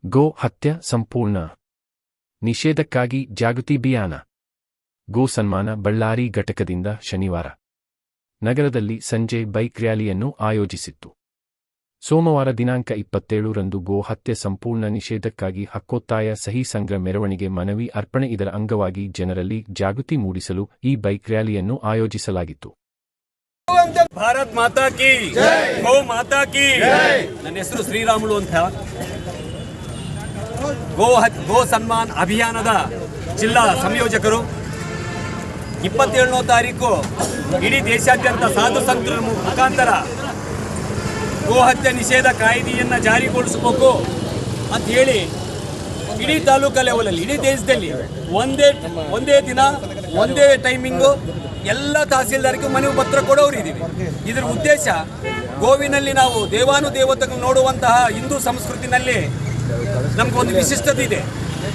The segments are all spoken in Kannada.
ಗೋ ಹತ್ಯೆ ಸಂಪೂರ್ಣ ನಿಷೇಧಕ್ಕಾಗಿ ಜಾಗೃತಿ ಅಭಿಯಾನ. ಗೋ ಸನ್ಮಾನ ಬಳ್ಳಾರಿ ಘಟಕದಿಂದ ಶನಿವಾರ ನಗರದಲ್ಲಿ ಸಂಜೆ ಬೈಕ್ ರ್ಯಾಲಿಯನ್ನು ಆಯೋಜಿಸಿತ್ತು. ಸೋಮವಾರ ದಿನಾಂಕ 27ರಂದು ಗೋ ಹತ್ಯೆ ಸಂಪೂರ್ಣ ನಿಷೇಧಕ್ಕಾಗಿ ಹಕ್ಕೊತ್ತಾಯ ಸಹಿ ಸಂಗ್ರಹ ಮೆರವಣಿಗೆ ಮನವಿ ಅರ್ಪಣೆ. ಇದರ ಅಂಗವಾಗಿ ಜನರಲ್ಲಿ ಜಾಗೃತಿ ಮೂಡಿಸಲು ಈ ಬೈಕ್ ರ್ಯಾಲಿಯನ್ನು ಆಯೋಜಿಸಲಾಗಿತ್ತು. ಭಾರತ್ ಮಾತಾ ಕಿ ಗೋ ಮಾತಾ ಕಿ. ನನ್ನ ಹೆಸರು ಶ್ರೀರಾಮುಲು ಅಂತ. ಗೋ ಸನ್ಮಾನ್ ಅಭಿಯಾನದ ಜಿಲ್ಲಾ ಸಂಯೋಜಕರು. 27ನೇ ತಾರೀಕು ಇಡೀ ದೇಶಾದ್ಯಂತ ಸಾಧು ಸಂತರ ಮುಖಾಂತರ ಗೋಹತ್ಯೆ ನಿಷೇಧ ಕಾಯ್ದೆಯನ್ನು ಜಾರಿಗೊಳಿಸಬೇಕು ಅಂತ ಹೇಳಿ ಇಡೀ ತಾಲೂಕಾ ಲೆವೆಲಲ್ಲಿ ಇಡೀ ದೇಶದಲ್ಲಿ ಒಂದೇ ದಿನ ಒಂದೇ ಟೈಮಿಂಗು ಎಲ್ಲ ತಹಸೀಲ್ದಾರ್ಗೂ ಮನವಿ ಪತ್ರ ಕೊಡೋರಿದ್ದೀವಿ. ಇದರ ಉದ್ದೇಶ ಗೋವಿನಲ್ಲಿ ನಾವು ದೇವಾನುದೇವತೆಗಳು ನೋಡುವಂತಹ ಹಿಂದೂ ಸಂಸ್ಕೃತಿನಲ್ಲಿ ನಮಗೊಂದು ವಿಶಿಷ್ಟತೆ ಇದೆ.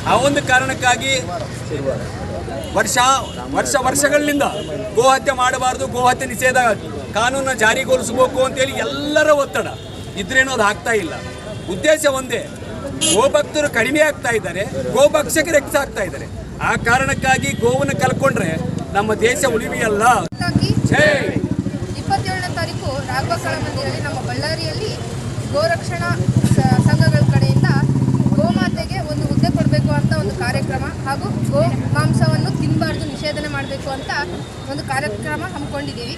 ಆ ಒಂದು ಕಾರಣಕ್ಕಾಗಿ ವರ್ಷಗಳಿಂದ ಗೋಹತ್ಯೆ ಮಾಡಬಾರ್ದು, ಗೋಹತ್ಯೆ ನಿಷೇಧ ಕಾನೂನನ್ನು ಜಾರಿಗೊಳಿಸಬೇಕು ಅಂತೇಳಿ ಎಲ್ಲರ ಒತ್ತಡ ಇದ್ರೇನೋ ಅದು ಆಗ್ತಾ ಇಲ್ಲ. ಉದ್ದೇಶ ಒಂದೇ, ಗೋಭಕ್ತರು ಕಡಿಮೆ ಆಗ್ತಾ ಇದ್ದಾರೆ, ಗೋಭಕ್ಷಕರು ಹೆಚ್ಚಾಗ್ತಾ ಇದ್ದಾರೆ. ಆ ಕಾರಣಕ್ಕಾಗಿ ಗೋವನ್ನು ಕಲ್ಕೊಂಡ್ರೆ ನಮ್ಮ ದೇಶ ಉಳಿವಿಯಲ್ಲ. 27ನೇ ತಾರೀಕು ರಾಘವಕಳ ಮಂದಿರಲ್ಲಿ ನಮ್ಮ ಬಳ್ಳಾರಿಯಲ್ಲಿ ಗೋರಕ್ಷಣಾ ಸಂಘಗಳ ಕಡೆಯಿಂದ ಗೋಮಾತೆಗೆ ಒಂದು ಹುದ್ದೆ ಕೊಡಬೇಕು ಅಂತ ಒಂದು ಕಾರ್ಯಕ್ರಮ ಹಾಗೂ ಗೋ ಮಾಂಸವನ್ನು ತಿನ್ನಬಾರ್ದು ನಿಷೇಧನೆ ಮಾಡಬೇಕು ಅಂತ ಒಂದು ಕಾರ್ಯಕ್ರಮ ಹಮ್ಮಿಕೊಂಡಿದ್ದೀವಿ.